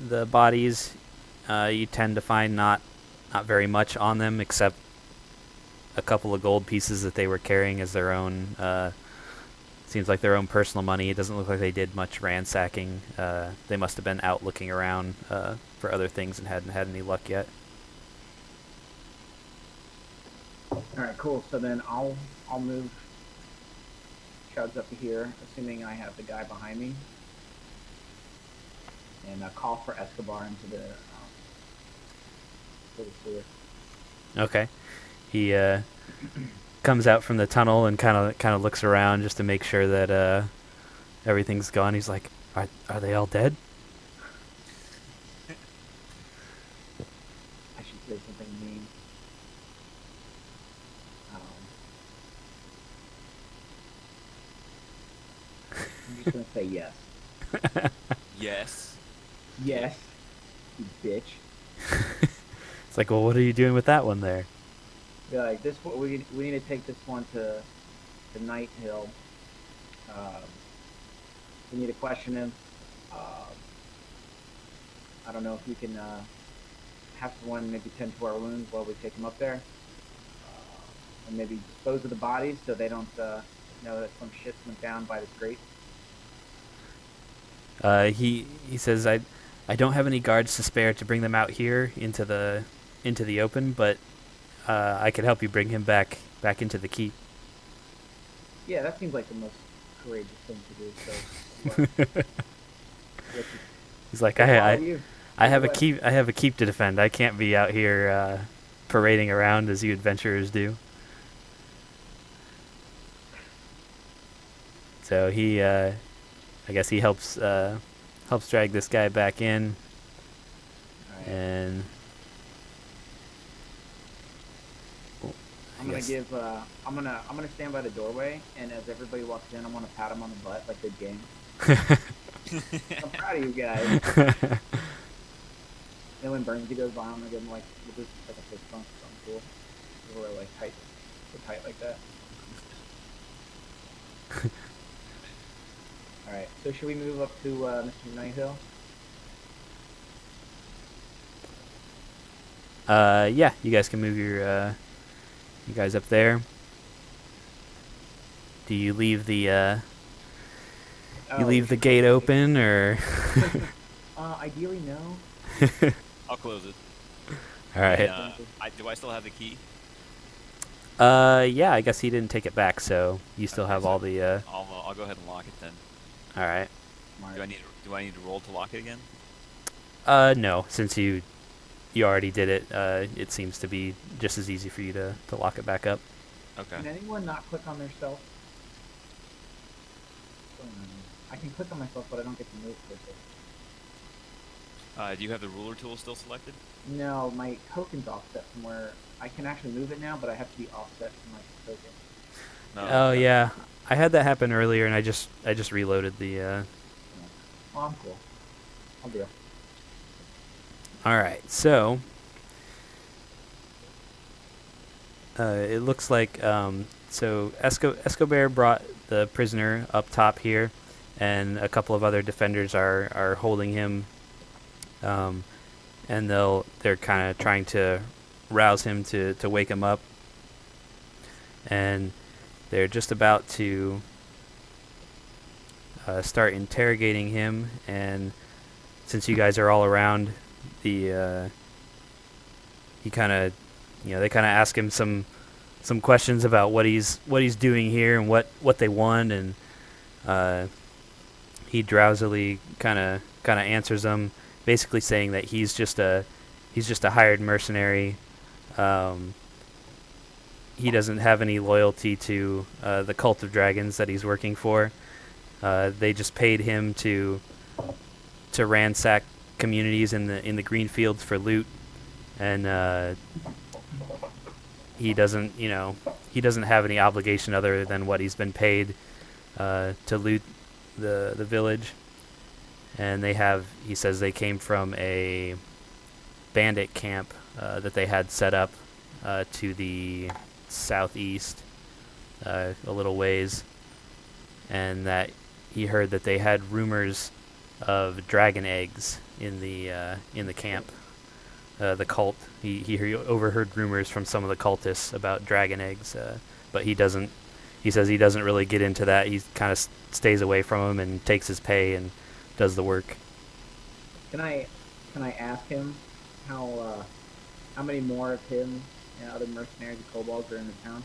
the bodies, you tend to find not very much on them except a couple of gold pieces that they were carrying as their own. Seems like their own personal money. It doesn't look like they did much ransacking. They must have been out looking around for other things and hadn't had any luck yet. All right, cool. So then I'll move Chugs up to here, assuming I have the guy behind me, and call for Escobar into the sewer. Okay. He comes out from the tunnel and kind of looks around just to make sure that everything's gone. He's like, "Are they all dead?" I should say something mean. I'm just gonna say yes. Yes. Yes, you bitch. It's like, well, what are you doing with that one there? Be like, this. We need to take this one to Night Hill. We need to question him. I don't know if we can have someone maybe tend to our wounds while we take him up there, and maybe dispose of the bodies so they don't know that some shit went down by this grate. He says, I don't have any guards to spare to bring them out here into the open, but I could help you bring him back into the keep. Yeah, that seems like the most courageous thing to do. So, He's like, I have a keep. I have a keep to defend. I can't be out here parading around as you adventurers do. So he, I guess he helps drag this guy back in, right. and I'm gonna give. I'm gonna stand by the doorway, and as everybody walks in, I'm gonna pat him on the butt like good game. I'm proud of you guys. Then when Burnsy goes by, I'm gonna give him like we'll do like a fist bump, something cool. We're like tight, so tight like that. All right. So should we move up to Mr. Nighthill? Yeah, you guys can move your you guys up there. Do you leave the you leave the gate open, or? Ideally, no. I'll close it. All right. Do I still have the key? Yeah, I guess he didn't take it back, so you still have all the. I'll go ahead and lock it then. All right. Do I need to roll to lock it again? No, since you already did it. It seems to be just as easy for you to lock it back up. Okay. Can anyone not click on their self? I can click on myself, but I don't get to move quickly. Do you have the ruler tool still selected? No, my token's offset from where I can actually move it now, but I have to be offset from my token. No, yeah, I had that happen earlier, and I just reloaded the. Oh, I'm cool. I'll deal. All right, so it looks like so Escobar brought the prisoner up top here, and a couple of other defenders are holding him, and they're kind of trying to rouse him to wake him up, and they're just about to start interrogating him, and since you guys are all around, he kind of, they kind of ask him some questions about what he's doing here and what they want, and he drowsily kind of answers them, basically saying that he's just a hired mercenary. He doesn't have any loyalty to the cult of dragons that he's working for. They just paid him to ransack communities in the green fields for loot, and he doesn't have any obligation other than what he's been paid to loot the village. And he says they came from a bandit camp that they had set up to the southeast a little ways, and that he heard that they had rumors of dragon eggs in the camp. The cult. He overheard rumors from some of the cultists about dragon eggs, but he doesn't. He says he doesn't really get into that. He kind of stays away from them and takes his pay and does the work. Can I ask him how many more of him and other mercenaries and kobolds are in the town?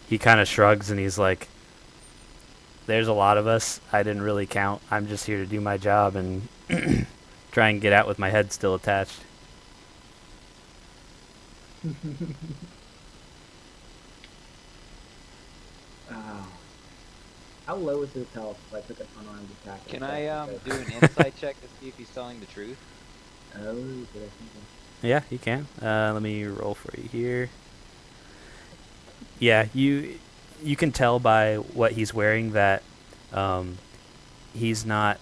He kind of shrugs and he's like, "There's a lot of us. I didn't really count. I'm just here to do my job and try and get out with my head still attached." How low is his health if I took an unarmed attack? Can I do an insight check to see if he's telling the truth? Oh, did I think Yeah, you can. Let me roll for you here. Yeah, you can tell by what he's wearing that he's not,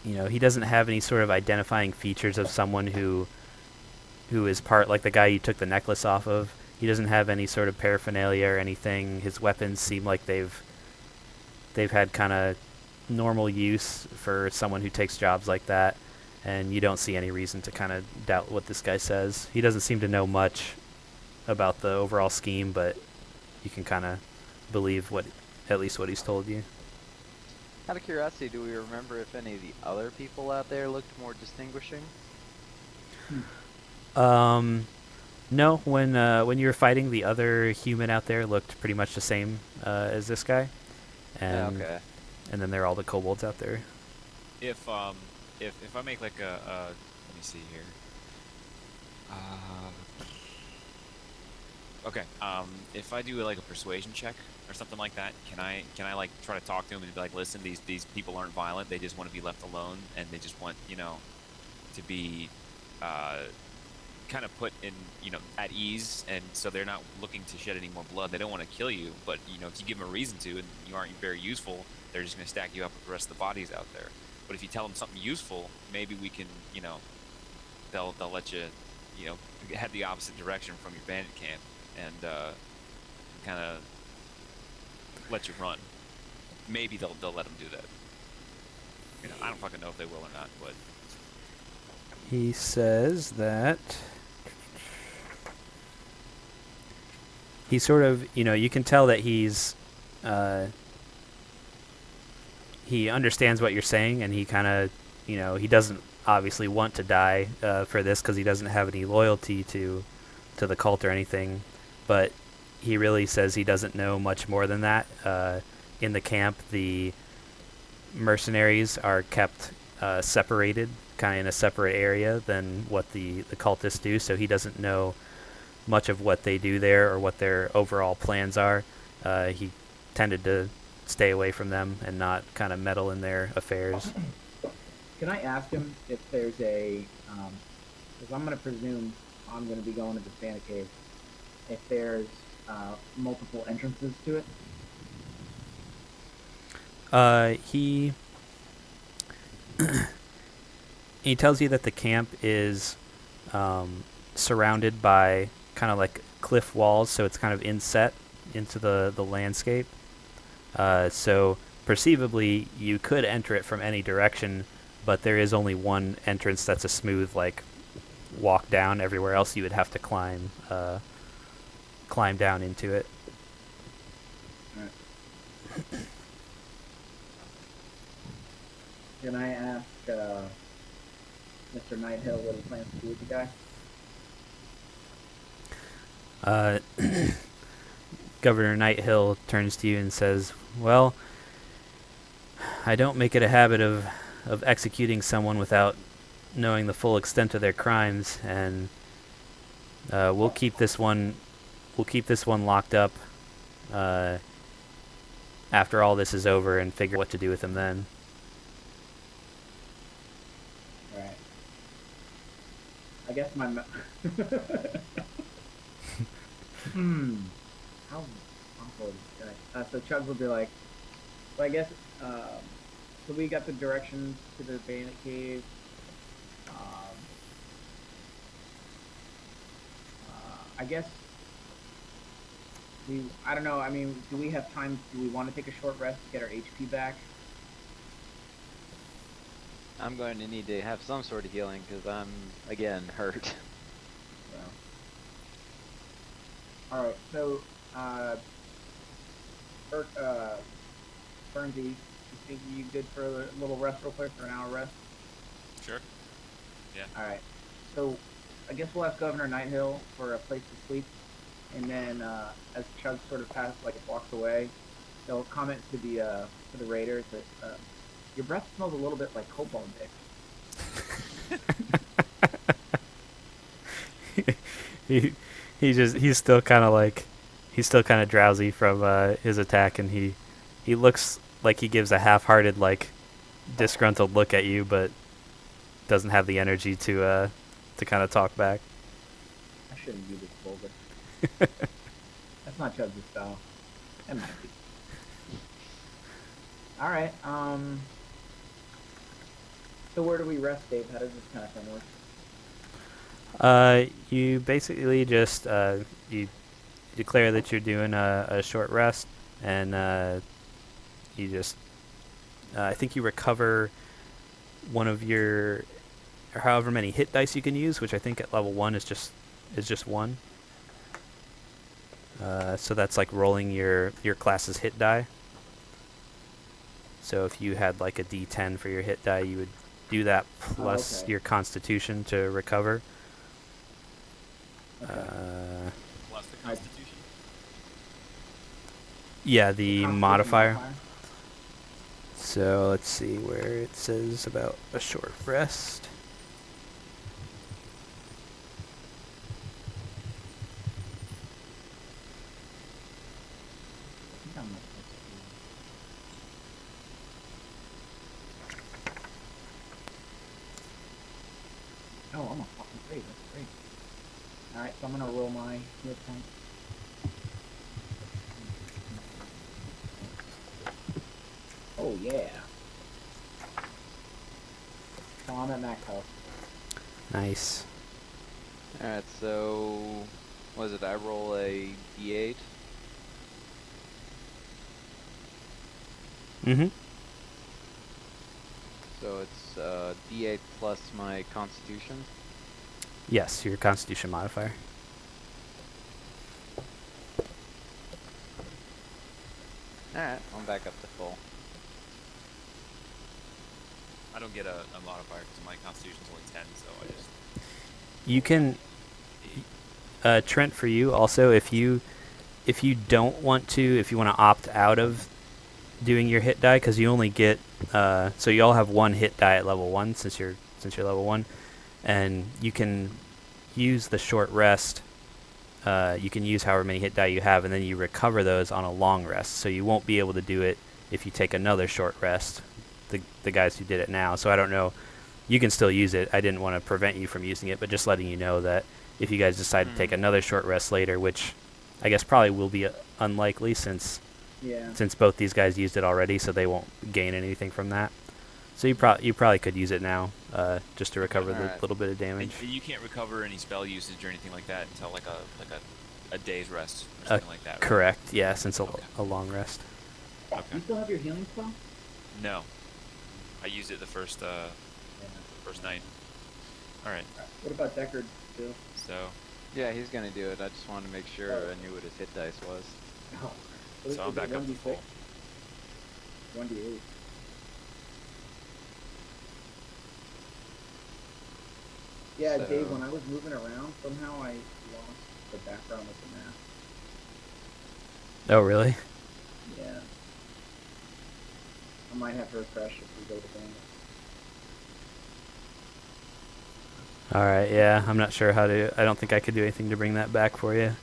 he doesn't have any sort of identifying features of someone who is part, like the guy you took the necklace off of. He doesn't have any sort of paraphernalia or anything. His weapons seem like they've had kind of normal use for someone who takes jobs like that, and you don't see any reason to kind of doubt what this guy says. He doesn't seem to know much about the overall scheme, but you can kind of believe at least what he's told you. Out of curiosity, do we remember if any of the other people out there looked more distinguishing? No. When you were fighting, the other human out there looked pretty much the same as this guy, and Yeah, okay. and then there are all the kobolds out there. If I make like a let me see here. Okay. If I do like a persuasion check or something like that, can I like try to talk to him and be like, listen, these people aren't violent. They just want to be left alone, and they just want to be kind of put in at ease, and so they're not looking to shed any more blood. They don't want to kill you, but if you give them a reason to, and you aren't very useful, they're just going to stack you up with the rest of the bodies out there. But if you tell them something useful, maybe we can, they'll let you, head the opposite direction from your bandit camp and kind of let you run. Maybe they'll let them do that. I don't fucking know if they will or not, but He says that he sort of, you can tell that he understands what you're saying, and he kind of, he doesn't obviously want to die for this because he doesn't have any loyalty to the cult or anything, but he really says he doesn't know much more than that. In the camp, the mercenaries are kept separated, kind of in a separate area than what the cultists do, so he doesn't know much of what they do there or what their overall plans are. He tended to stay away from them and not kind of meddle in their affairs. Can I ask him if there's a, because I'm going to presume I'm going to be going to this bandit cave, if there's multiple entrances to it? He tells you that the camp is surrounded by kind of like cliff walls, so it's kind of inset into the landscape. So perceivably, you could enter it from any direction, but there is only one entrance that's a smooth like walk down. Everywhere else, you would have to climb down into it. All right. Can I ask Mr. Nighthill what he plans to do with the guy? Governor Nighthill turns to you and says, "Well, I don't make it a habit of executing someone without knowing the full extent of their crimes, and we'll keep this one locked up after all this is over and figure what to do with him then." Alright. I guess my... How awful is this guy? So Chugs will be like, well, I guess, so we got the directions to the bandit cave. I guess I don't know. I mean, do we have time? Do we want to take a short rest to get our HP back? I'm going to need to have some sort of healing because I'm again hurt. So. All right. So, Bernsey, you think you good for a little rest real quick, for an hour rest? Sure. Yeah. All right. So, I guess we'll ask Governor Nighthill for a place to sleep, and then as Chug sort of walks away, they'll comment to the raiders that your breath smells a little bit like cobalt dick. He's still kind of drowsy from his attack, and he looks like he gives a half-hearted, like, disgruntled look at you, but doesn't have the energy to kind of talk back. I shouldn't do this vulgar. That's not Chug's style. That might be. All right. So where do we rest, Dave? How does this kind of thing work? You basically just you declare that you're doing a short rest, and you just I think you recover one of your, or however many hit dice you can use, which I think at level 1 is just one. So that's like rolling your class's hit die. So if you had like a D10 for your hit die, you would do that plus your Constitution to recover. Plus the Constitution? Yeah, the Constitution modifier. So let's see where it says about a short rest. Oh, I'm a fucking great. That's great. All right, so I'm gonna roll my hit point. Oh yeah. So I'm at max health. Nice. Alright, so was it I roll a D8? Mm-hmm. So it's D8 plus my Constitution. Yes, your Constitution modifier. Alright, I'm back up to full. I don't get a modifier because my Constitution's only 10, so I just... You can, Trent, for you also, if you don't want to, if you want to opt out of doing your hit die, because you only get, so you all have one hit die at level 1 since you're level 1, and you can use the short rest. You can use however many hit die you have, and then you recover those on a long rest. So you won't be able to do it if you take another short rest. The guys who did it now, so I don't know. You can still use it. I didn't want to prevent you from using it, but just letting you know that if you guys decide to take another short rest later, which I guess probably will be unlikely since both these guys used it already, so they won't gain anything from that. So you probably could use it now, just to recover the little bit of damage. And you can't recover any spell usage or anything like that until like a day's rest or something like that, right? Correct. Yeah, since a long rest. Okay. You still have your healing spell? No, I used it the first night. All right. What about Deckard still? So. Yeah, he's gonna do it. I just wanted to make sure I knew what his hit dice was. Oh. So I'm back up to full. 1d8. Yeah, So- Dave, when I was moving around, somehow I lost the background of the map. Oh, really? Yeah. I might have to refresh if we go to game. All right. Yeah, I'm not sure how to. I don't think I could do anything to bring that back for you.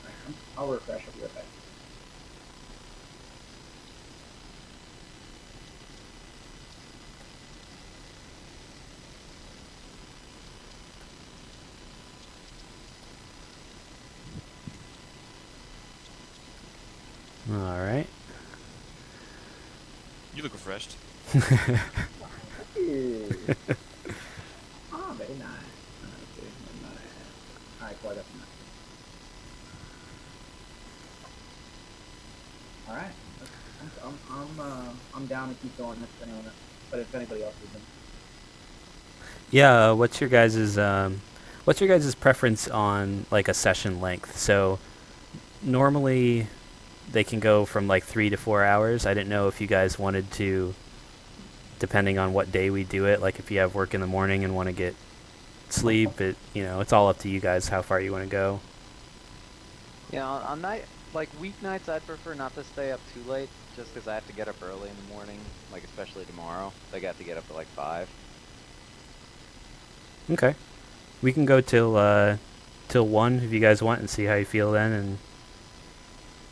I'll refresh. I'll be right back. All right. You look refreshed. Oh, very nice. Okay, nice. Alright, cool, I got some nice. I'm down to keep going if anyone, but if anybody else isn't. Yeah, what's your guys' preference on like a session length? So normally they can go from like 3 to 4 hours. I didn't know if you guys wanted to, depending on what day we do it, like if you have work in the morning and want to get sleep, it's all up to you guys how far you want to go. Yeah, on night like weeknights, I'd prefer not to stay up too late, just because I have to get up early in the morning. Like especially tomorrow, I got to get up at like 5. Okay, we can go till 1 if you guys want and see how you feel then. And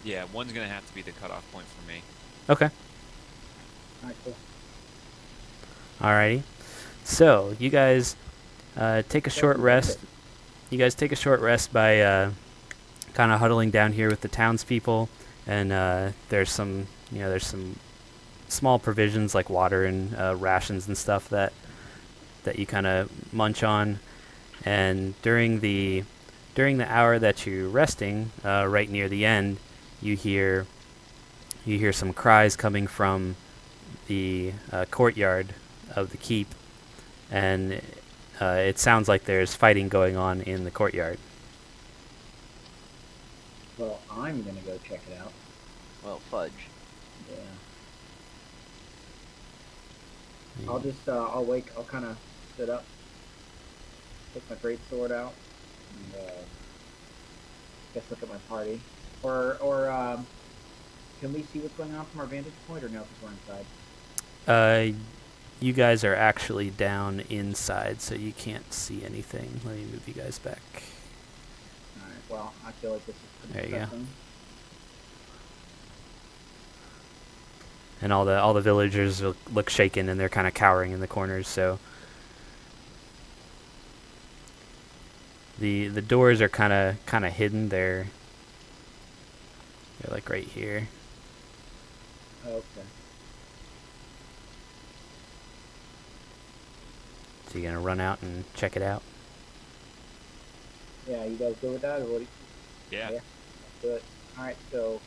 Yeah, 1's gonna have to be the cutoff point for me. okay, All right, cool. alrighty. So you guys take a short rest. You guys take a short rest by kind of huddling down here with the townspeople, and there's some small provisions like water and rations and stuff that you kind of munch on. And during the hour that you're resting, right near the end, you hear some cries coming from the courtyard of the keep, and it sounds like there's fighting going on in the courtyard. Well, I'm gonna go check it out. Well, fudge. Yeah. I'll kind of sit up, take my great sword out, and guess look at my party. Or can we see what's going on from our vantage point, or no, because we're inside? You guys are actually down inside, so you can't see anything. Let me move you guys back. All right. Well, I feel like this is pretty There you go. pressing. And all the villagers look shaken, and they're kind of cowering in the corners. So the doors are kind of hidden. They're like right here. Oh, okay. So you're gonna run out and check it out. Yeah, you guys good with that, or what? Yeah. Let's do it. All right, so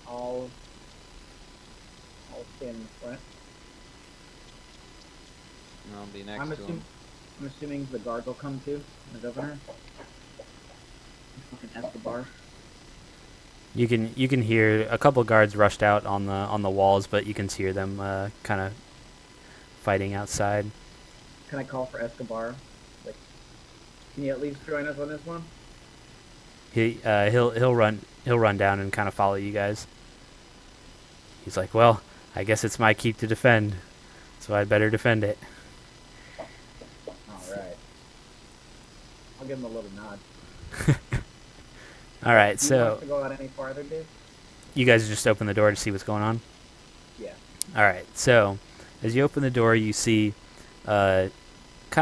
I'll stand in the front. And I'll be next I'm to him. assuming the guard will come too, the governor. Fucking Escobar. You can hear a couple guards rushed out on the walls, but you can hear them kind of fighting outside. Can I call for Escobar? Like, can you at least join us on this one? He'll run down and kind of follow you guys. He's like, well, I guess it's my keep to defend, so I'd better defend it. All right. I'll give him a little nod. All right, Do you want so us to go out any farther, Dave? you guys just open the door to see what's going on? Yeah. All right, so as you open the door, you see kind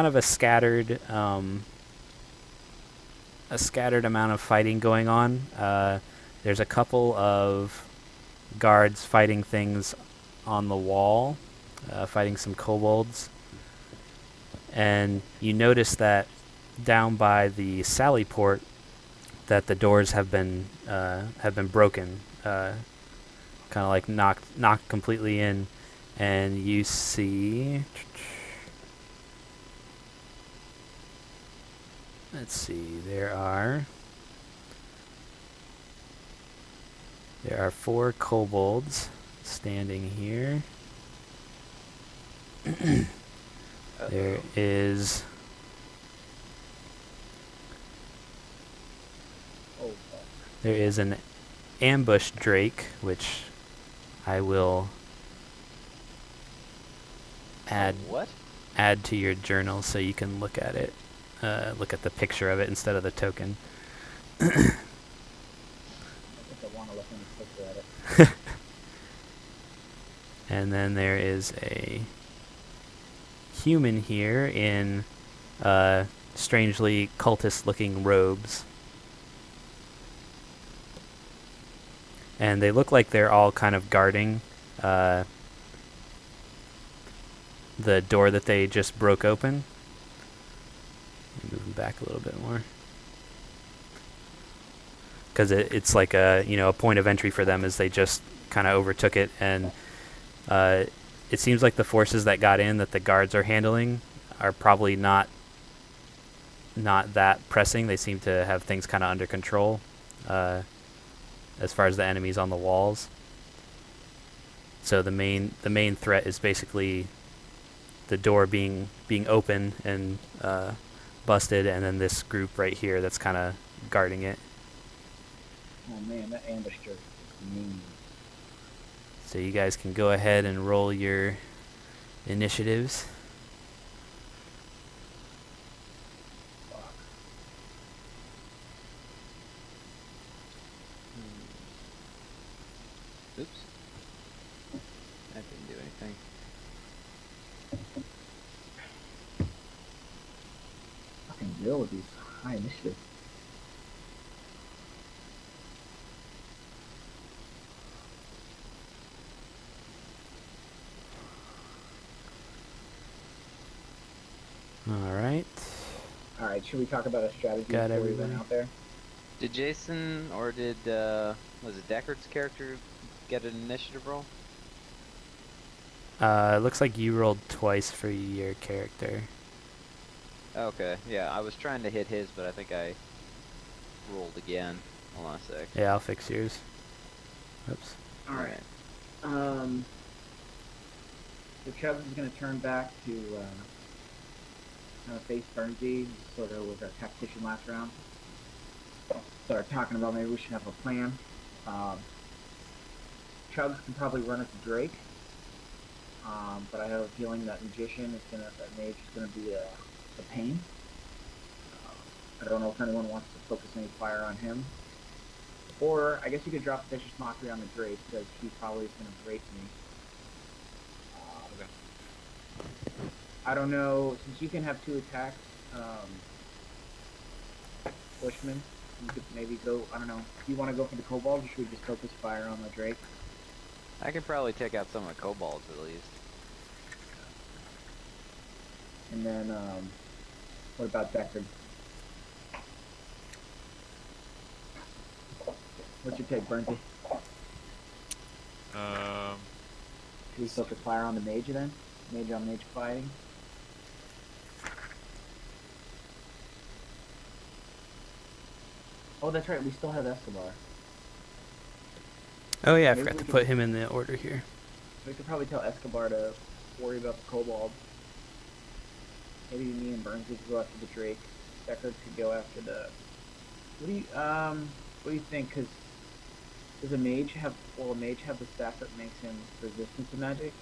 of a scattered amount of fighting going on. There's a couple of guards fighting things on the wall, fighting some kobolds. And you notice that down by the sally port, that the doors have been broken, kind of like knocked completely in, and you see. Let's see. There are 4 kobolds standing here. There is. Oh, fuck. There is an ambush drake, which I will What? add to your journal so you can look at it. Look at the picture of it instead of the token. I think I want to look in the picture at it. And then there is a human here in strangely cultist-looking robes. And they look like they're all kind of guarding the door that they just broke open. Move them back a little bit more. because it's like a point of entry for them as they just kind of overtook it, and it seems like the forces that got in that the guards are handling are probably not that pressing. They seem to have things kind of under control as far as the enemies on the walls. So the main threat is basically the door being open and busted, and then this group right here that's kind of guarding it. Oh man, that ambush jerk is mean. So you guys can go ahead and roll your initiatives. Fuck. Oops. That didn't do anything. Fucking real with these high initiatives. All right. All right, should we talk about a strategy Got before we everybody. went out there? Did Jason or did was it Deckard's character get an initiative roll? It looks like you rolled twice for your character. Okay, yeah, I was trying to hit his, but I think I rolled again. Hold on a sec. Yeah, I'll fix yours. Oops. All right. So Chubbs is going to turn back to kind of face Bernsey, sort of was our tactician last round. Start talking about maybe we should have a plan. Chubbs can probably run at the Drake, but I have a feeling that mage is gonna be a pain. I don't know if anyone wants to focus any fire on him, or I guess you could drop vicious mockery on the Drake because he probably is gonna break me. Okay. I don't know, since you can have 2 attacks, Bushman, you could maybe go, I don't know, do you want to go for the kobold or should we just focus fire on the Drake? I could probably take out some of the kobolds at least. And then, what about Deckard? What's your take, Bernsey? Should we focus fire on the mage then? Mage on mage fighting? Oh, that's right, we still have Escobar. Oh yeah, I Maybe forgot we to could- put him in the order here. We could probably tell Escobar to worry about the kobold. Maybe me and Bernsey could go after the Drake. Deckard could go after the... What do you think? Because does a mage have the staff that makes him resistant to magic?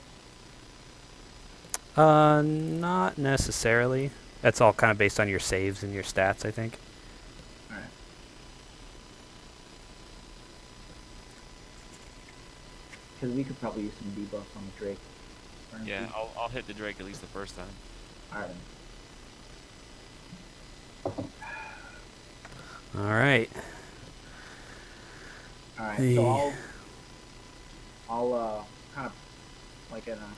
Not necessarily. That's all kind of based on your saves and your stats, I think. Alright. Because we could probably use some debuffs on the Drake. Bernsey. Yeah, I'll hit the Drake at least the first time. Alright. All right. Alright, The- so I'll kind of like in a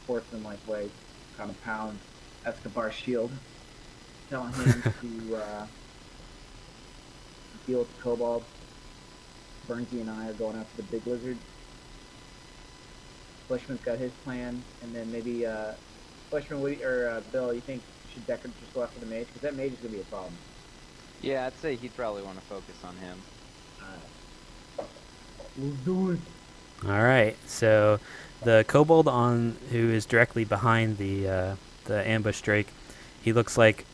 sportsman-like way, kind of pound Escobar's shield, telling him to deal with the kobold. Bernsey and I are going after the big lizard. Bushman's got his plan, and then maybe Bushman, Bill, you think should Deckard just go after the mage? Because that mage is gonna be a problem. Yeah, I'd say he'd probably want to focus on him. Alright. Let's do it. All right. So the kobold who is directly behind the ambush Drake, he looks like,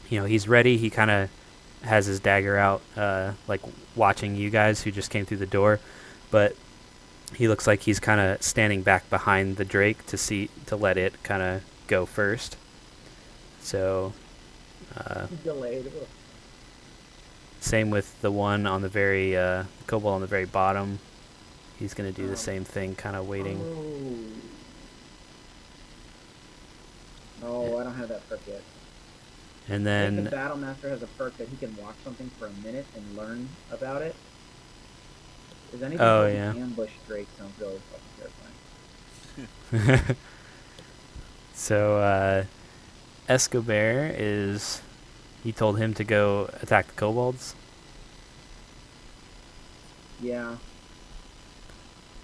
he's ready. He kind of has his dagger out, like watching you guys who just came through the door, but he looks like he's kind of standing back behind the Drake to let it kind of go first. So Delayed. same with the one on the very kobold on the very bottom. He's gonna do the same thing, kind of waiting. Oh, I don't have that perk yet. And I think then the Battle Master has a perk that he can watch something for a minute and learn about it. Is anything Oh, like yeah. an ambush Drake sounds really fucking terrifying. so Escobar he told him to go attack the kobolds. Yeah,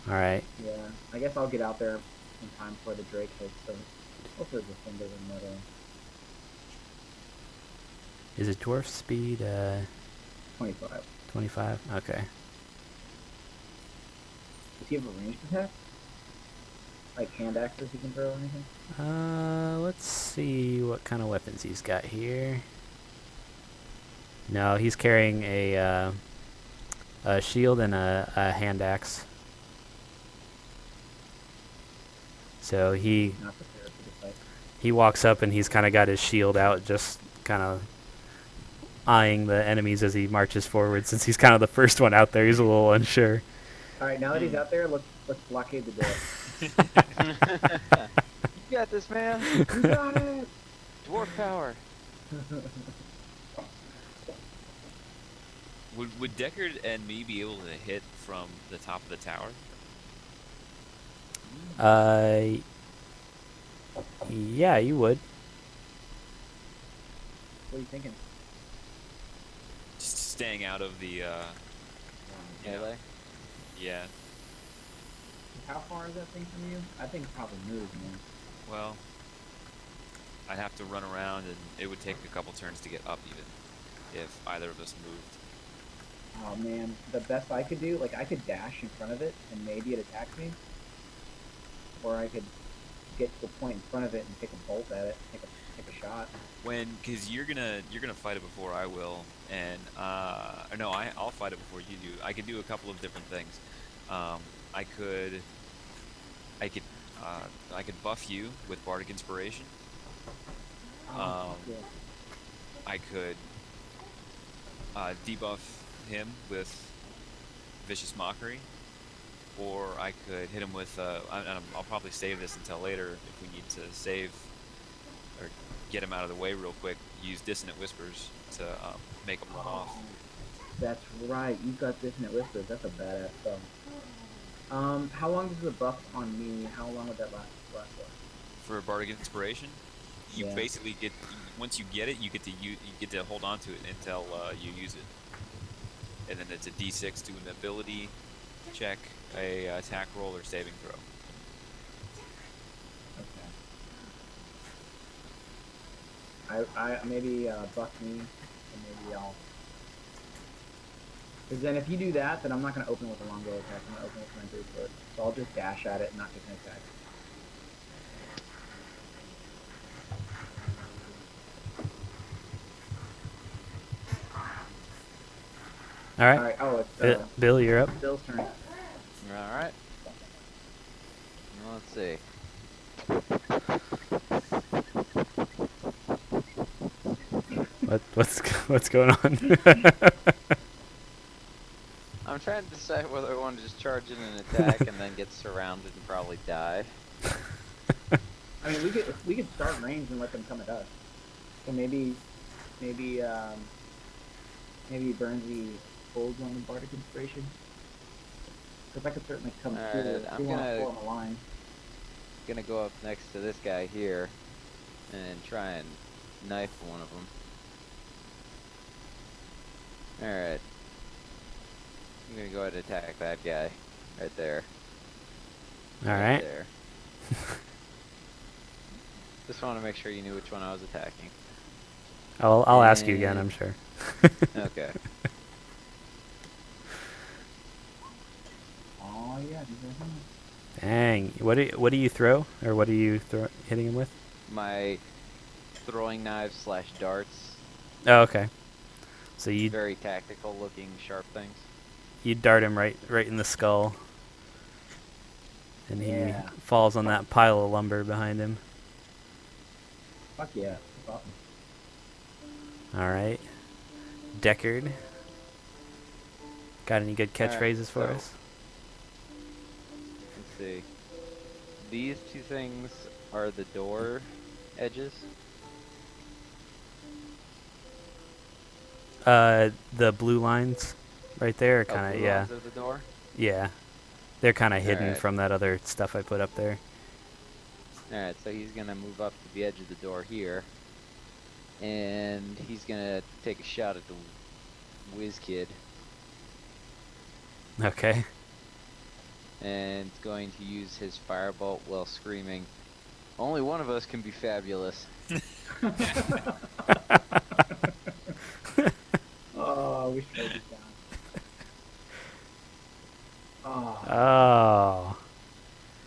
All right. yeah. I guess I'll get out there in time before the Drake hits, so hopefully this thing doesn't let her. Is it dwarf speed? 25. 25. Okay. Does he have a ranged attack? Like hand axes he can throw or anything? Let's see what kind of weapons he's got here. No, he's carrying a shield and a hand axe. So he Not prepared for the fight. walks up and he's kind of got his shield out, just kind of eyeing the enemies as he marches forward. Since he's kind of the first one out there, he's a little unsure. All right, now that he's out there, let's blockade the door. You got this, man. You got it. Dwarf power. Would Deckard and me be able to hit from the top of the tower? Yeah, you would. What are you thinking? Just staying out of the, you know, Melee? yeah. How far is that thing from you? I think it probably moves, man. Well, I'd have to run around, and it would take a couple turns to get up even, if either of us moved. Oh man, the best I could do, like I could dash in front of it and maybe it attacks me, or I could get to the point in front of it and take a bolt at it, take a shot. Because you're gonna fight it before I will, and or no, I'll fight it before you do. I could do a couple of different things. I could buff you with Bardic Inspiration. Yeah. I could debuff him with Vicious Mockery, or I could hit him with. I'll probably save this until later if we need to save or get him out of the way real quick. Use Dissonant Whispers to make him run off. That's right, you got Dissonant Whispers. That's a badass spell. How long does the buff on me? How long would that last for? For Bardic Inspiration, you Yeah. basically get once you get it, you get to hold on to it until you use it, and then it's a D6 to an ability check, a attack roll, or saving throw. Okay. I maybe buff me, and maybe I'll. Because then if you do that, then I'm not going to open with a longbow attack. I'm going to open with my greatsword. So I'll just dash at it and not take an attack. All right. Alright, oh, it's Bill, you're up. Bill's turn. Alright. Let's see. What's going on? I'm trying to decide whether I want to just charge in an attack and then get surrounded and probably die. I mean, we could start range and let them come at us. So maybe Burnsy holds on the Bardic Inspiration. Because I could certainly come through Alright, it. I'm You wanna gonna- pull on the line. Gonna go up next to this guy here and try and knife one of them. Alright. I'm gonna go ahead and attack that guy. Right there. All right. There. Just want to make sure you knew which one I was attacking. I'll ask you again, I'm sure. Okay. Oh yeah, these are him. Dang. What do you throw, or what are you hitting him with? My throwing knives / darts. Oh, okay. So you Very tactical looking sharp things. dart him right in the skull, and Yeah. he falls on that pile of lumber behind him. Fuck yeah, that's awesome. All right. Deckard. Got any good catchphrases for so- us? Let's see. These two things are the door edges. The blue lines right there are Oh, kind of blue yeah. lines of the door. Yeah. They're kind of hidden Alright. from that other stuff I put up there. Alright, so he's gonna move up to the edge of the door here. And he's gonna take a shot at the whiz kid. Okay. And going to use his firebolt while screaming, "Only one of us can be fabulous." Oh, I wish I wrote this down. Oh. Oh.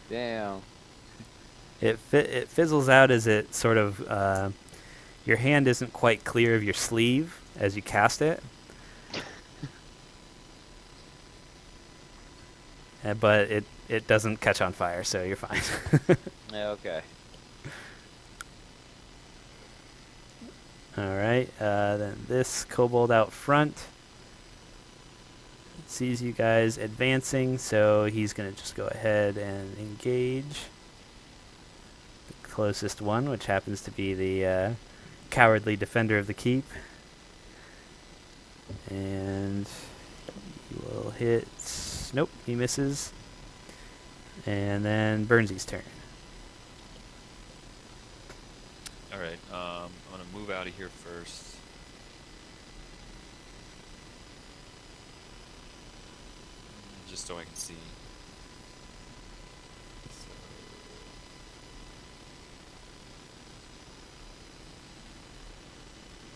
Damn. It fizzles out as it sort of your hand isn't quite clear of your sleeve as you cast it. But it doesn't catch on fire, so you're fine. Yeah, okay. All right. Then this kobold out front sees you guys advancing, so he's going to just go ahead and engage the closest one, which happens to be the cowardly defender of the keep. And he will hit. Nope, he misses. And then Burnsy's turn. All right. I'm gonna move out of here first. Just so I can see. So...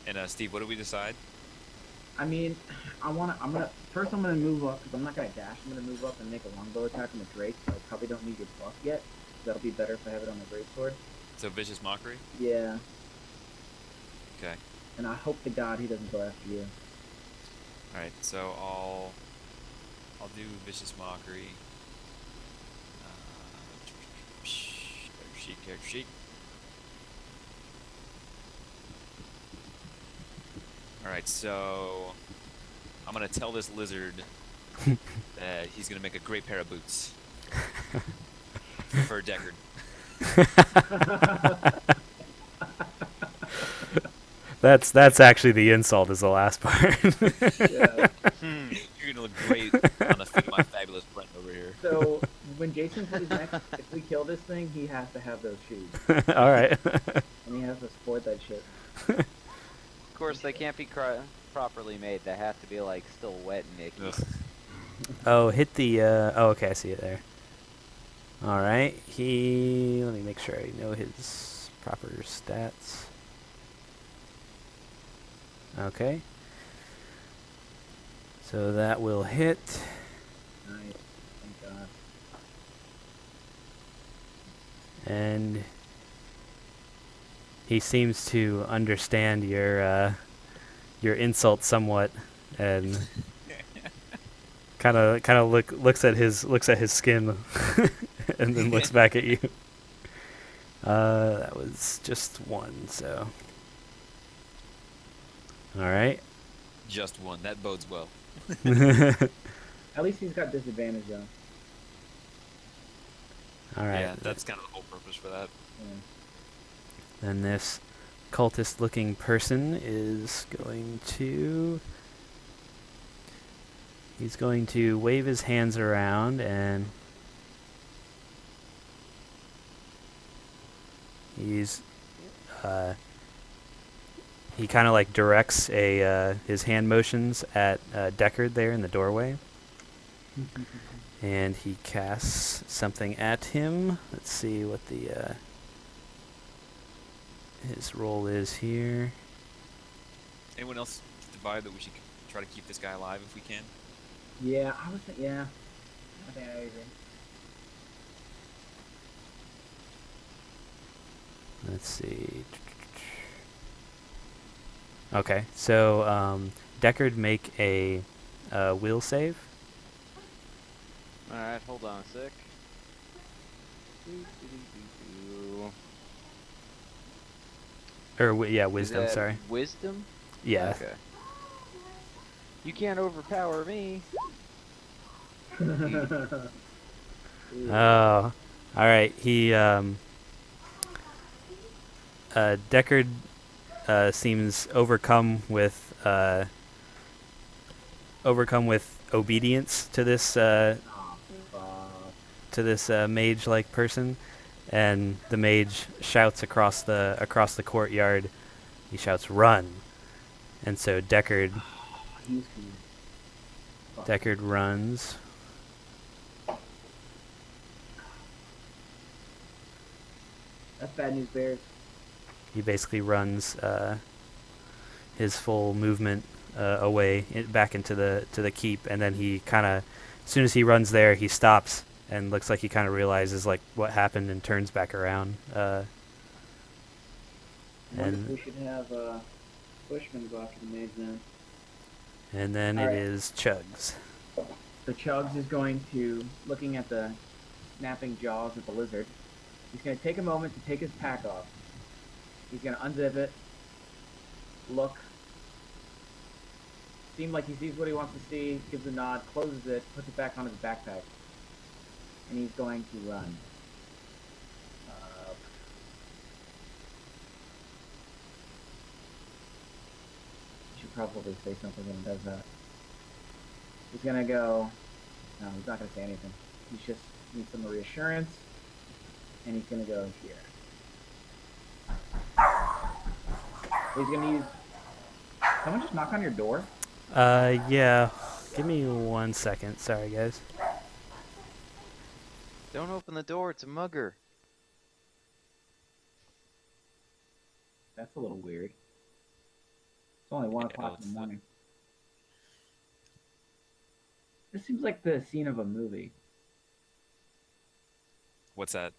And Steve, what do we decide? I mean, I'm gonna move up because I'm not gonna dash. I'm gonna move up and make a longbow attack on the Drake. So I probably don't need your buff yet. That'll be better if I have it on the greatsword. So vicious mockery. Yeah. Okay. And I hope to God he doesn't go after you. All right. So I'll do vicious mockery. Character sheet. All right. So I'm gonna tell this lizard that he's gonna make a great pair of boots for Deckard. That's actually the insult is the last part. Yeah. You're gonna look great on the feet of my fabulous friend over here. So when Jason plays next, if we kill this thing, he has to have those shoes, All right. and he has to sport that shit. Of course, they can't be properly made. They have to be like still wet and icky. Ugh. Oh, hit the. Oh, okay, I see it there. All right, let me make sure I know his proper stats. Okay. So that will hit. Nice. Thank God. And he seems to understand your insult somewhat, and kind of looks at his skin, and then looks back at you. That was just one, so. All right. Just one. That bodes well. At least he's got disadvantage though. All right. Yeah, that's kind of the whole purpose for that. Yeah. Then this cultist-looking person is going to. He's going to wave his hands around and. He's. He kind of like directs his hand motions at Deckard there in the doorway. And he casts something at him. Let's see what the his roll is here. Anyone else get the vibe that we should try to keep this guy alive if we can? Yeah, I think I agree. Let's see. Okay, so Deckard, make a will save. Alright, hold on a sec. Or Is wisdom. that Sorry. Wisdom? Yeah. Okay. You can't overpower me. Oh, all right. He Deckard seems overcome with obedience to this mage-like person, and the mage shouts across the courtyard. He shouts, "Run!" And so Deckard runs. That's bad news, bears. He basically runs his full movement away back into the keep, and then he kind of, as soon as he runs there, he stops and looks like he kind of realizes like what happened and turns back around. I wonder if And we should have Bushman go after the maze now. and then it Alright. is Chugs. So Chugs is going to, looking at the snapping jaws of the lizard, he's going to take a moment to take his pack off. He's going to unzip it, look, seem like he sees what he wants to see, gives a nod, closes it, puts it back on his backpack, and he's going to run. I should probably say something when he does that. He's going to go, no, he's not going to say anything. He's just needs some reassurance, and he's going to go here. He's going to use, someone just knock on your door? Yeah. Give me 1 second. Sorry, guys. Don't open the door, it's a mugger. That's a little weird. It's only 1 o'clock in the morning. This seems like the scene of a movie. What's that?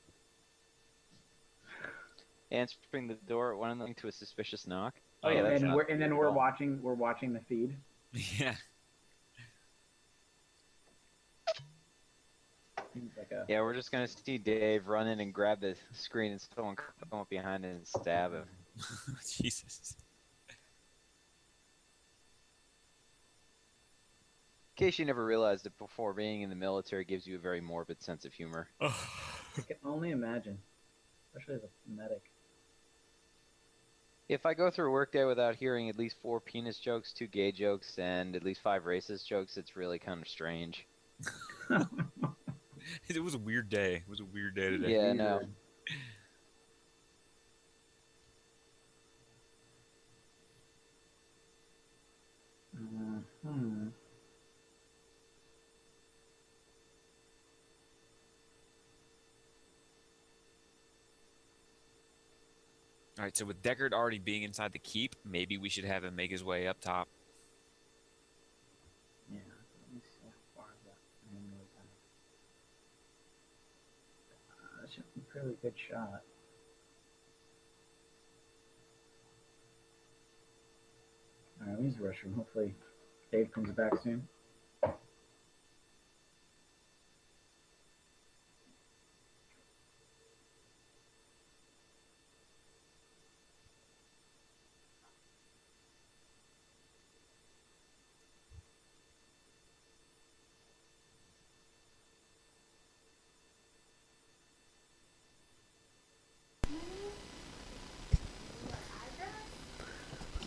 Answering the door at 1 in the morning to a suspicious knock. Oh, yeah, that's and not we're and then weird we're at all. watching the feed. Yeah. Seems like a Yeah, we're just gonna see Dave run in and grab the screen and someone come up behind it and stab him. Jesus. In case you never realized it before, being in the military gives you a very morbid sense of humor. I can only imagine, especially as a medic. If I go through a workday without hearing at least 4 penis jokes, 2 gay jokes, and at least 5 racist jokes, it's really kind of strange. It was a weird day. It was a weird day today. Yeah, no. Mm-hmm. All right, so with Deckard already being inside the keep, maybe we should have him make his way up top. Yeah. Let me see how far that man was at. That should be a pretty good shot. All right, let me use the restroom. Hopefully, Dave comes back soon.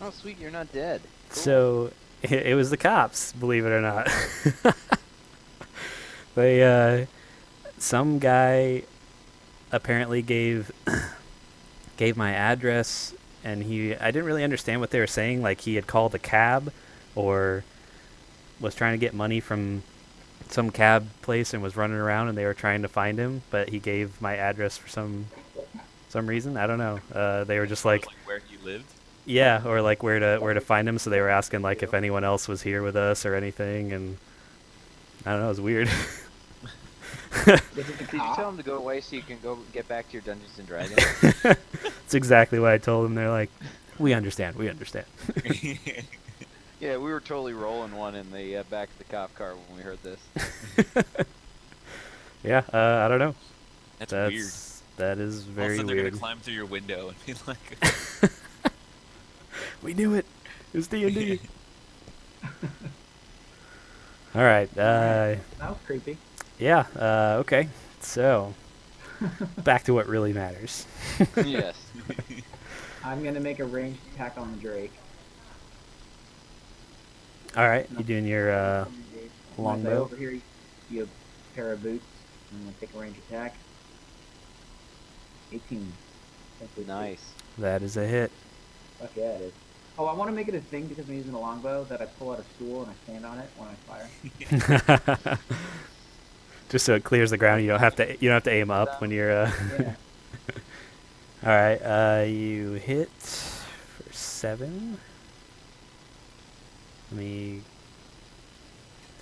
Oh, sweet, you're not dead. Cool. So it was the cops, believe it or not. They some guy apparently gave my address, and I didn't really understand what they were saying, like he had called a cab or was trying to get money from some cab place and was running around and they were trying to find him, but he gave my address for some reason. I don't know. They were just like where he lived. yeah, or like where to find him, so they were asking like if anyone else was here with us or anything, and I don't know, it was weird. This is the Did you cop? tell him to go away so you can go get back to your Dungeons and Dragons? That's exactly what I told them. They're like, we understand. Yeah, we were totally rolling one in the back of the cop car when we heard this. Yeah, I don't know. That's weird. That is All of a very sudden they're weird. gonna climb through your window and be like, We knew it. It was D&D. All right. That was creepy. Yeah. Okay. So, back to what really matters. Yes. I'm gonna make a ranged attack on the Drake. All right. You doing your As I longbow? over here, you have a pair of boots. I'm gonna take a ranged attack. 18. Nice. That is a hit. Fuck yeah, it is. Oh, I want to make it a thing because I'm using a longbow that I pull out a stool and I stand on it when I fire. Just so it clears the ground, you don't have to aim up when you're. Yeah. All right. You hit for 7. Let me.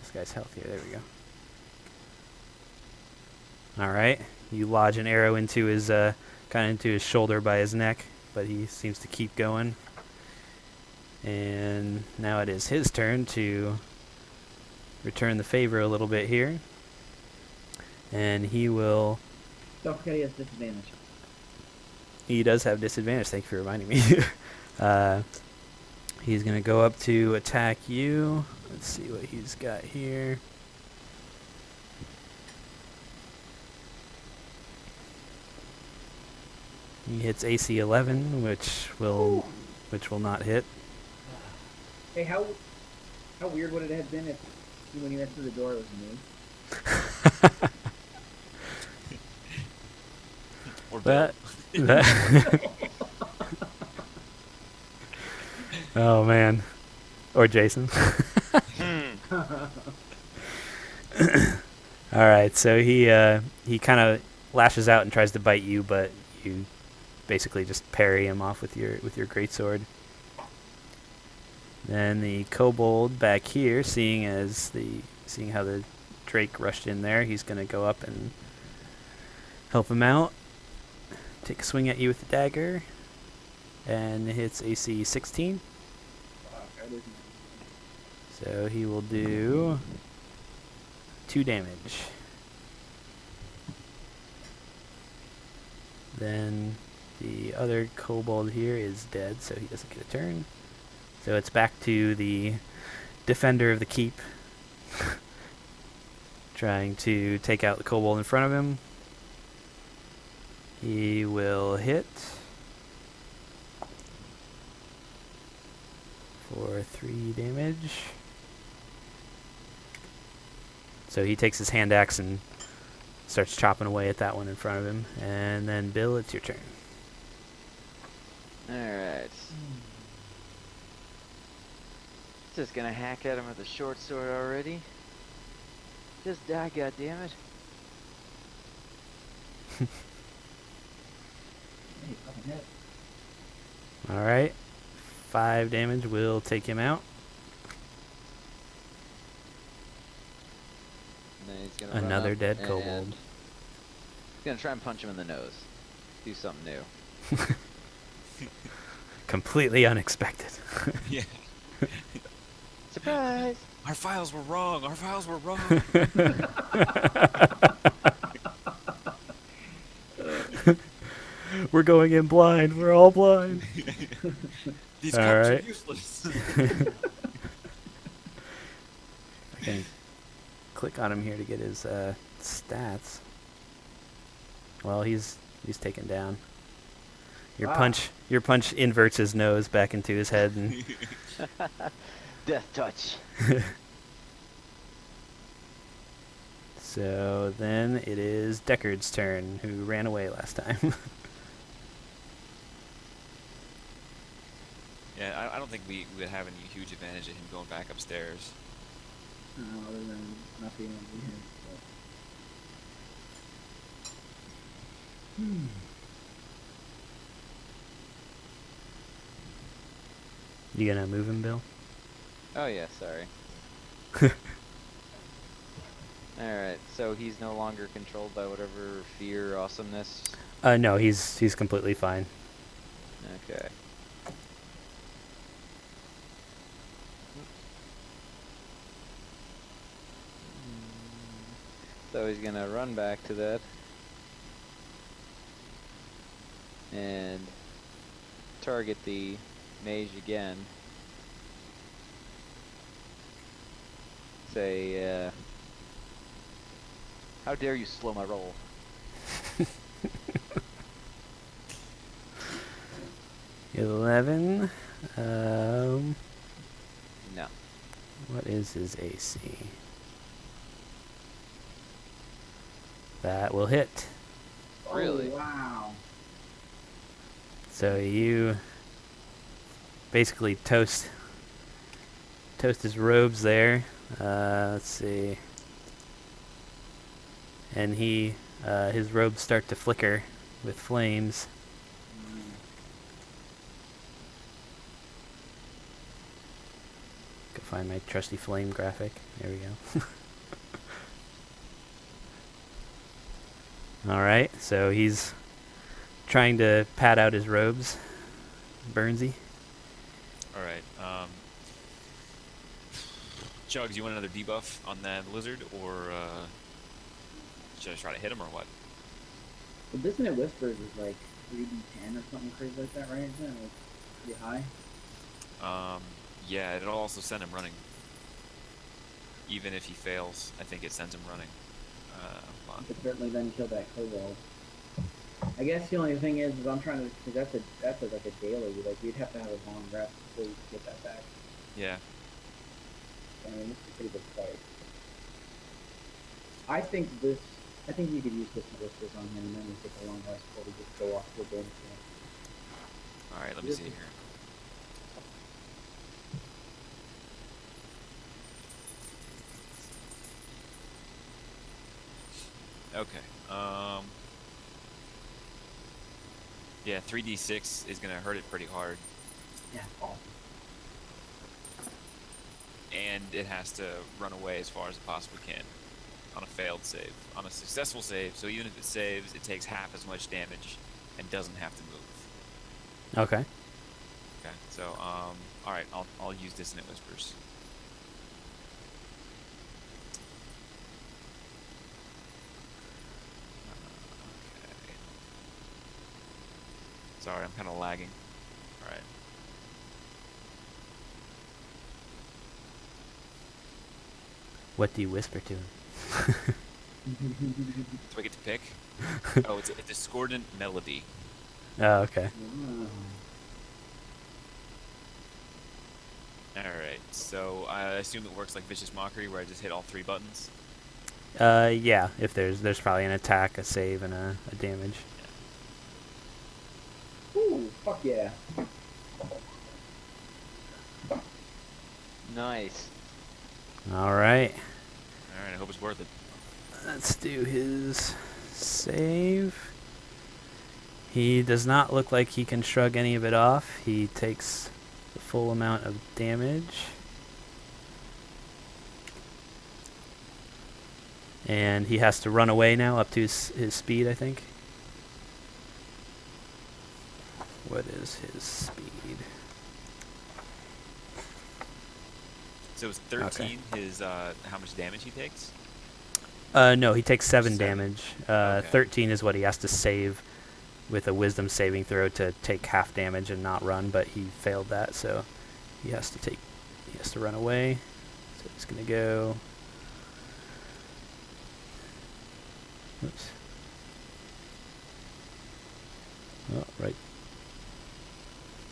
This guy's health here. There we go. All right. You lodge an arrow into his kind of into his shoulder by his neck, but he seems to keep going. And now it is his turn to return the favor a little bit here. And he will... Don't forget he has disadvantage. He does have disadvantage, thank you for reminding me. He's going to go up to attack you. Let's see what he's got here. He hits AC 11, which will not hit. Hey, how weird would it have been if when you entered the door it was me? Or Bill. that Oh man. Or Jason. Alright, so he kind of lashes out and tries to bite you, but you basically just parry him off with your greatsword. Then the kobold back here, seeing how the Drake rushed in there, he's gonna go up and help him out. Take a swing at you with the dagger, and hits AC 16. So he will do 2 damage. Then the other kobold here is dead, so he doesn't get a turn. So it's back to the defender of the keep, trying to take out the kobold in front of him. He will hit for 3 damage. So he takes his hand axe and starts chopping away at that one in front of him. And then Bill, it's your turn. Alright. Just gonna hack at him with a short sword already. Just die, goddammit. Alright. 5 damage will take him out. And then he's gonna run Another up dead and kobold. He's gonna try and punch him in the nose. Do something new. Completely unexpected. Yeah. Surprise! Our files were wrong. Our files were wrong. We're going in blind. We're all blind. These All cops right. are useless. I can click on him here to get his stats. Well, he's taken down. Your punch inverts his nose back into his head, and Death touch. so then it is Deckard's turn, who ran away last time. Yeah, I don't think we would have any huge advantage of him going back upstairs. Other than not being able to hear. You gonna move him, Bill? Oh yeah, sorry. Alright, so he's no longer controlled by whatever fear or awesomeness. No, he's completely fine. Okay. So he's gonna run back to that and target the mage again. Say, how dare you slow my roll? 11. No. What is his AC? That will hit. Really? Oh, wow. So you basically toast his robes there. Let's see. And his robes start to flicker with flames. Find my trusty flame graphic. There we go. Alright, so he's trying to pad out his robes. Burnsy. Alright, Chugs, you want another debuff on that lizard, or should I try to hit him, or what? Well, Dissonant Whispers is like 3d10 or something crazy like that, right? Isn't it like pretty high? Yeah, it'll also send him running. Even if he fails, I think it sends him running. Hold on. You could certainly then kill that kobold. I guess the only thing is I'm trying to, because that's like a daily, like you'd have to have a long rest before you could get that back. Yeah. I mean, this is a pretty good fight. I think you could use this Whispers on him and then we take a long rest before we just go off to a bonus game. Alright, let me see here. Okay. Yeah, 3d6 is gonna hurt it pretty hard. Yeah. Awesome. And it has to run away as far as it possibly can on a failed save. On a successful save, so even if it saves, it takes half as much damage and doesn't have to move. Okay. Okay, so alright, I'll use Dissonant Whispers. Okay. Sorry, I'm kind of lagging. Alright. What do you whisper to him? Do I get to pick? Oh, it's a discordant melody. Oh, okay. Alright, so I assume it works like Vicious Mockery, where I just hit all 3 buttons. Yeah, if there's probably an attack, a save, and a damage. Ooh, fuck yeah. Nice. Alright. Alright, I hope it's worth it. Let's do his save. He does not look like he can shrug any of it off. He takes the full amount of damage. And he has to run away now up to his speed, I think. What is his speed? So it's 13 his how much damage he takes? No, he takes 7 7. damage. Okay. 13 is what he has to save with a wisdom saving throw to take half damage and not run, but he failed that, so he has to run away. So he's gonna go. Oops. Oh, right.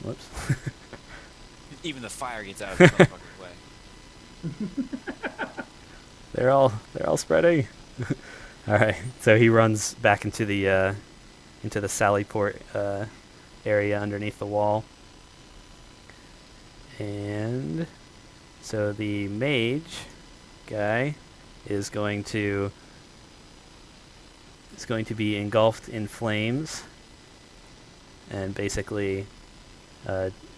Whoops. Even the fire gets out of the motherfucker's way. They're all spreading. All right, so he runs back into the sally port area underneath the wall, and so the mage guy is going to be engulfed in flames, and basically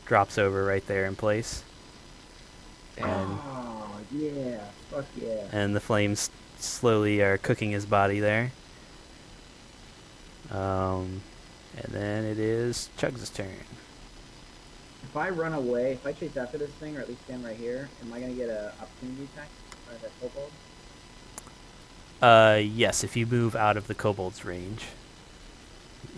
drops over right there in place. And Oh, yeah. Fuck yeah. and the flames slowly are cooking his body there. And then it is Chugs' turn. If I run away, if I chase after this thing, or at least stand right here, am I going to get an opportunity attack by that kobold? Yes, if you move out of the kobold's range,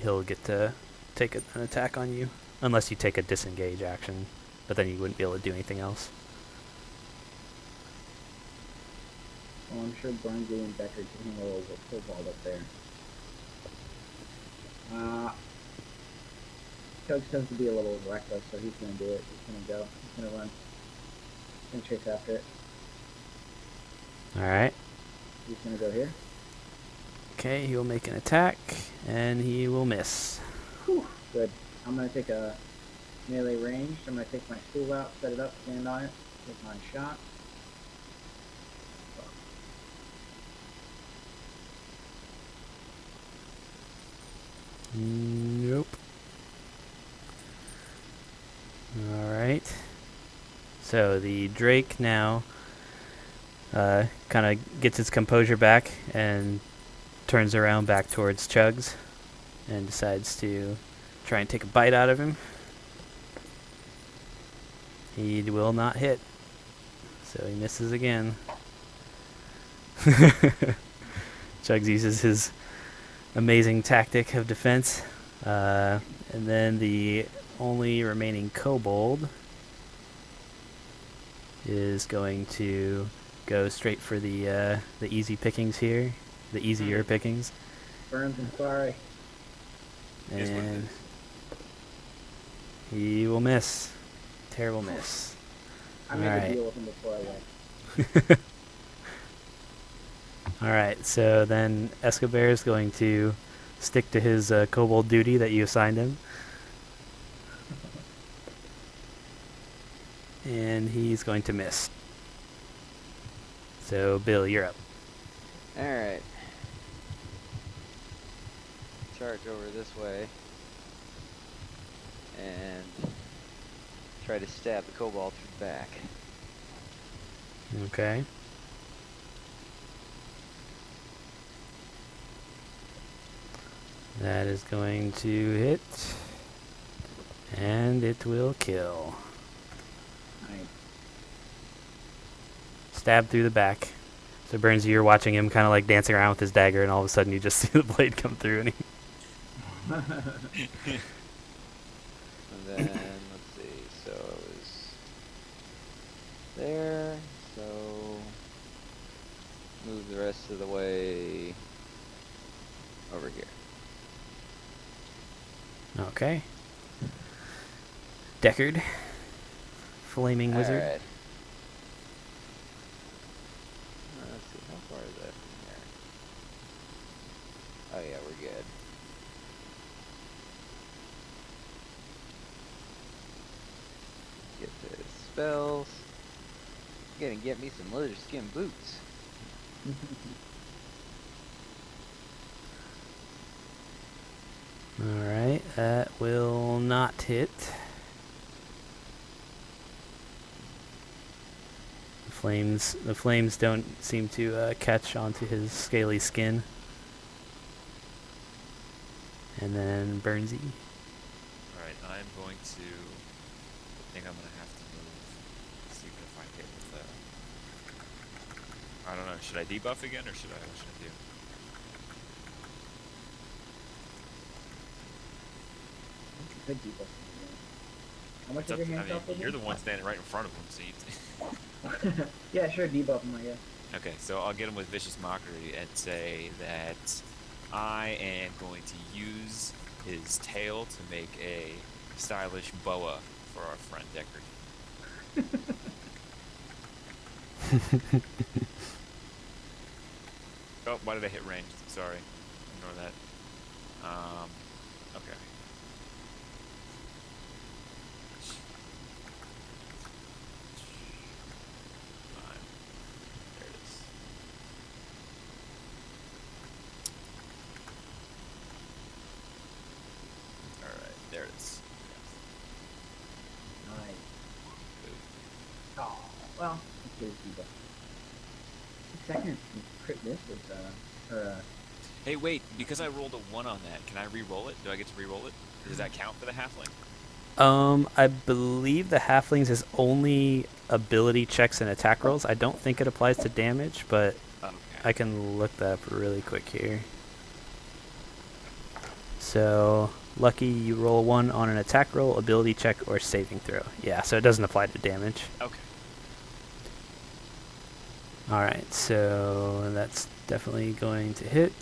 he'll get to take an attack on you. Unless you take a disengage action, but then you wouldn't be able to do anything else. Well, I'm sure Barnsley and Becker can handle a kobold up there. Chugs tends to be a little reckless, so he's going to do it. He's going to go. He's going to run. He's going to chase after it. Alright. He's going to go here. Okay, he'll make an attack, and he will miss. Whew. Good. I'm going to take a melee range. I'm going to take my tool out, set it up, stand on it, take my shot. Nope. Alright. So the Drake now kind of gets its composure back and turns around back towards Chugs and decides to try and take a bite out of him. He will not hit, so he misses again. Chugs uses his amazing tactic of defense. And then the only remaining kobold is going to go straight for the easy pickings here, the easier pickings. Burns, I'm sorry. Is what it And is. he will miss. Terrible miss. I made Alright. a deal with him before I went. Alright, so then Escobar is going to stick to his kobold duty that you assigned him. And he's going to miss. So, Bill, you're up. Alright. Charge over this way. And try to stab the kobold through the back. Okay. That is going to hit. And it will kill. Nice. Stab through the back. So Burns, you're watching him kind of like dancing around with his dagger, and all of a sudden you just see the blade come through, and he And then, let's see, so it was there, so move the rest of the way over here. Okay. Deckard. Flaming Wizard. Alright. Let's see, how far is that from here? Oh yeah, we're good. Get the spells. Gonna get me some leather skin boots. Alright, that will not hit. The flames don't seem to catch onto his scaly skin. And then Burnsy. Alright, I'm going to. I think I'm gonna have to move. See if I hit with I don't know. Should I debuff again, or should I? What should I do? Good debuff. How much It's of up your to- hand health you're the one standing right in front of him, so you. Yeah, sure, debuff him, I guess. Okay, so I'll get him with Vicious Mockery and say that I am going to use his tail to make a stylish boa for our friend Deckard. Oh, why did I hit ranged? Sorry. Ignore that. Okay. Fine. There it is. Alright, there it is. Nice. Good. Oh, well, let's get his debuff. The second crit miss was, Hey, wait, because I rolled a 1 on that, can I re-roll it? Do I get to re-roll it? Does that count for the halfling? I believe the halflings is only ability checks and attack rolls. I don't think it applies to damage, but Okay. I can look that up really quick here. So, Lucky, you roll 1 on an attack roll, ability check, or saving throw. Yeah, so it doesn't apply to damage. Okay. Alright, so that's definitely going to hit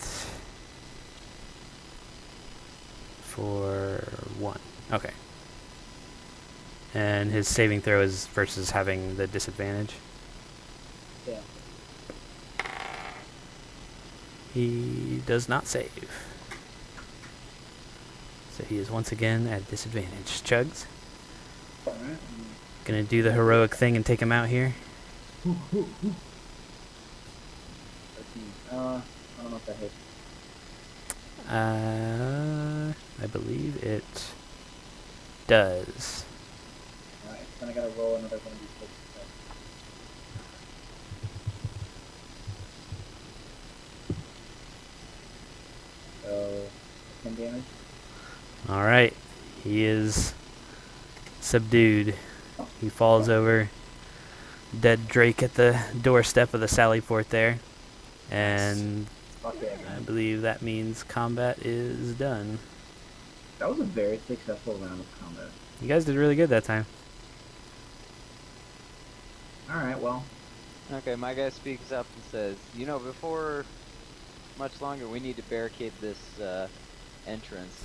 for 1. Okay. And his saving throw is versus having the disadvantage. yeah. He does not save. So he is once again at disadvantage. Chugs, Alright. gonna do the heroic thing and take him out here. Let's see. I don't know if that hits. I believe it does. Alright. Then I gotta roll another one of these six. So 10 damage. All right, he is subdued. He falls over, dead Drake at the doorstep of the Sallyport there, and Fuck yeah, I man. believe that means combat is done. That was a very successful round of combat. You guys did really good that time. Alright, well. Okay, my guy speaks up and says, you know, before much longer, we need to barricade this entrance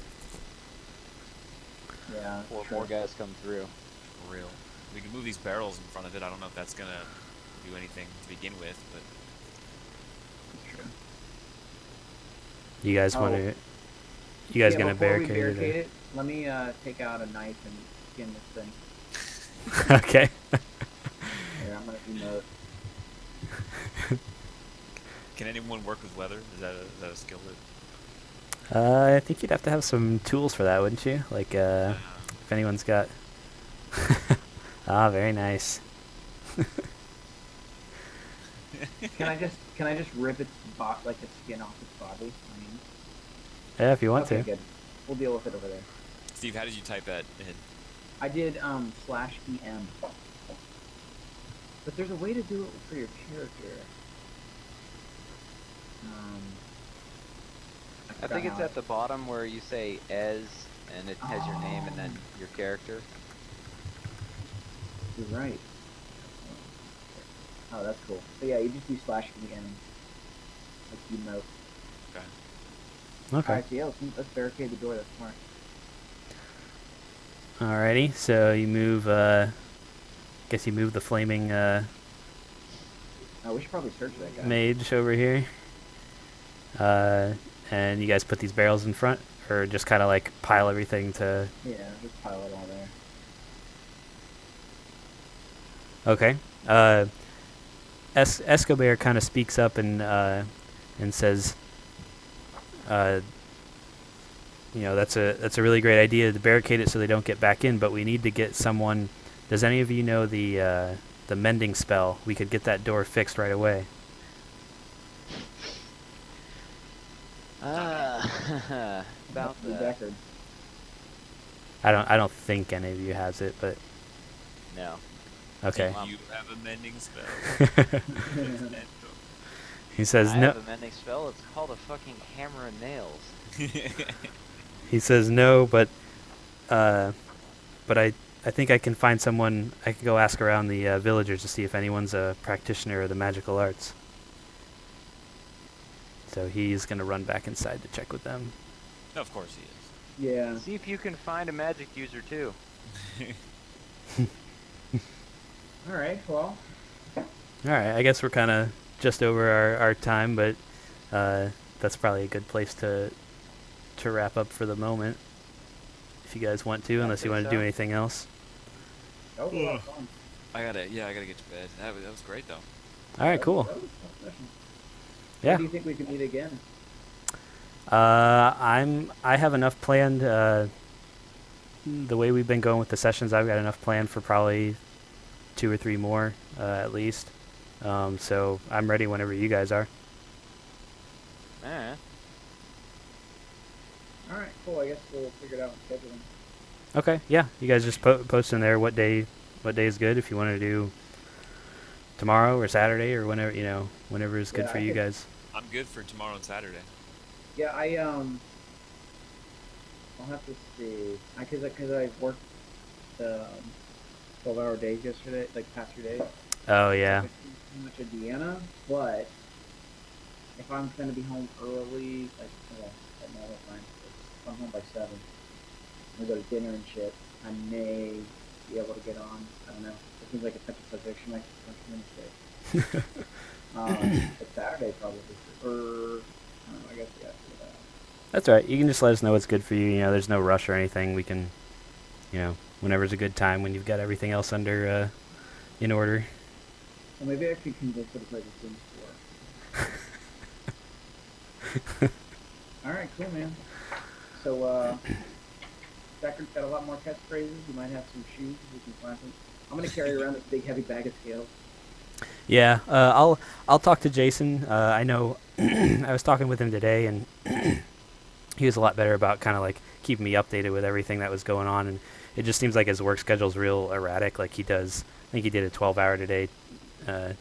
Yeah. before sure. more guys come through. For real. We can move these barrels in front of it. I don't know if that's gonna do anything to begin with, but That's true. You guys want Oh. to? You guys Yeah, gonna before we barricade it? barricade it? Let me take out a knife and skin this thing. Or? Okay. Here, I'm gonna emote. can anyone work with leather? Is that a skill that? I think you'd have to have some tools for that, wouldn't you? Like, if anyone's got. Ah, very nice. Can I just rip its like the skin off its body? I mean, Yeah, if you want okay, to. good. We'll deal with it over there. Steve, how did you type that in? I did /EM. But there's a way to do it for your character. I think it's at the bottom where you say "as" and it has your name and then your character. You're right. Oh, that's cool. So yeah, you just do /EM. Like emote. Okay. Okay. Alright, so yeah, let's barricade the door. That's smart. Alrighty. So you move. Guess you move the flaming We should probably search that guy. mage over here. And you guys put these barrels in front, or just kind of like pile everything to. Yeah, just pile it all there. Okay. Escobar kind of speaks up and says, that's a really great idea to barricade it so they don't get back in, but we need to get someone. Does any of you know the mending spell? We could get that door fixed right away. About The that. Deckard. I don't think any of you has it, but No. okay. Do you have a mending spell? He says I no. have a mending spell. It's called a fucking hammer and nails. He says no, but I think I can find someone. I can go ask around the villagers to see if anyone's a practitioner of the magical arts. So he's gonna run back inside to check with them. No, of course he Yeah. See if you can find a magic user too. is. Alright, well. All right, I guess we're kind of just over our time, but that's probably a good place to wrap up for the moment. If you guys want to, I unless you think want to do so. anything else. That was a lot of fun. I gotta get to bed. That was great though. All right, cool. That was a fun session. Yeah. When do you think we can meet again? I have enough planned. The way we've been going with the sessions, I've got enough planned for probably 2 or 3 more at least. So I'm ready whenever you guys are. Eh. Alright, cool. I guess we'll figure it out and schedule them. Okay, yeah. You guys just post in there what day is good. If you want to do tomorrow or Saturday or whenever is good Yeah, for I you could- guys. I'm good for tomorrow and Saturday. Yeah, I'll have to see. Cause I worked the 12-hour days yesterday, like past 2 days. Oh yeah. Too much of Deanna, but if I'm gonna be home early, like at normal time, if I'm home by 7, I'm gonna go to dinner and shit. I may be able to get on. I don't know. It seems like a touch of fiction, like Wednesday. But Saturday probably, or I don't know. I guess yeah. That's all right. You can just let us know what's good for you. You know, there's no rush or anything. We can, whenever's a good time when you've got everything else under in order. Well, maybe I could convince her to play The Sims 4. Alright, cool, man. So, Deckard's got a lot more catchphrases. You might have some shoes. We can find some. I'm gonna carry around this big heavy bag of scales. Yeah, I'll talk to Jason. I know I was talking with him today, and he was a lot better about kind of like keeping me updated with everything that was going on. And it just seems like his work schedule's real erratic. Like he does, I think he did a 12-hour day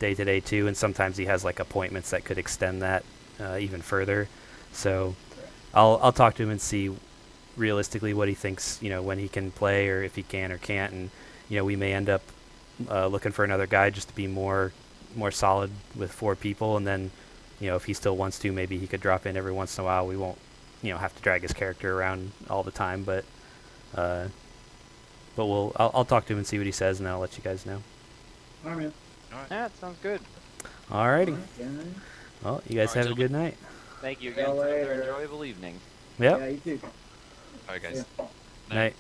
today too, and sometimes he has like appointments that could extend that even further. So I'll talk to him and see realistically what he thinks, when he can play or if he can or can't, and we may end up looking for another guy just to be more solid with 4 people, and then if he still wants to, maybe he could drop in every once in a while. We won't have to drag his character around all the time, but I'll talk to him and see what he says, and then I'll let you guys know. All right, man. All right. Yeah, it sounds good. Alrighty. Yeah, Well, you guys All right, have a good night. Thank you See y'all again for another later. enjoyable evening. Yep. you too. All right, guys. Yeah. Night.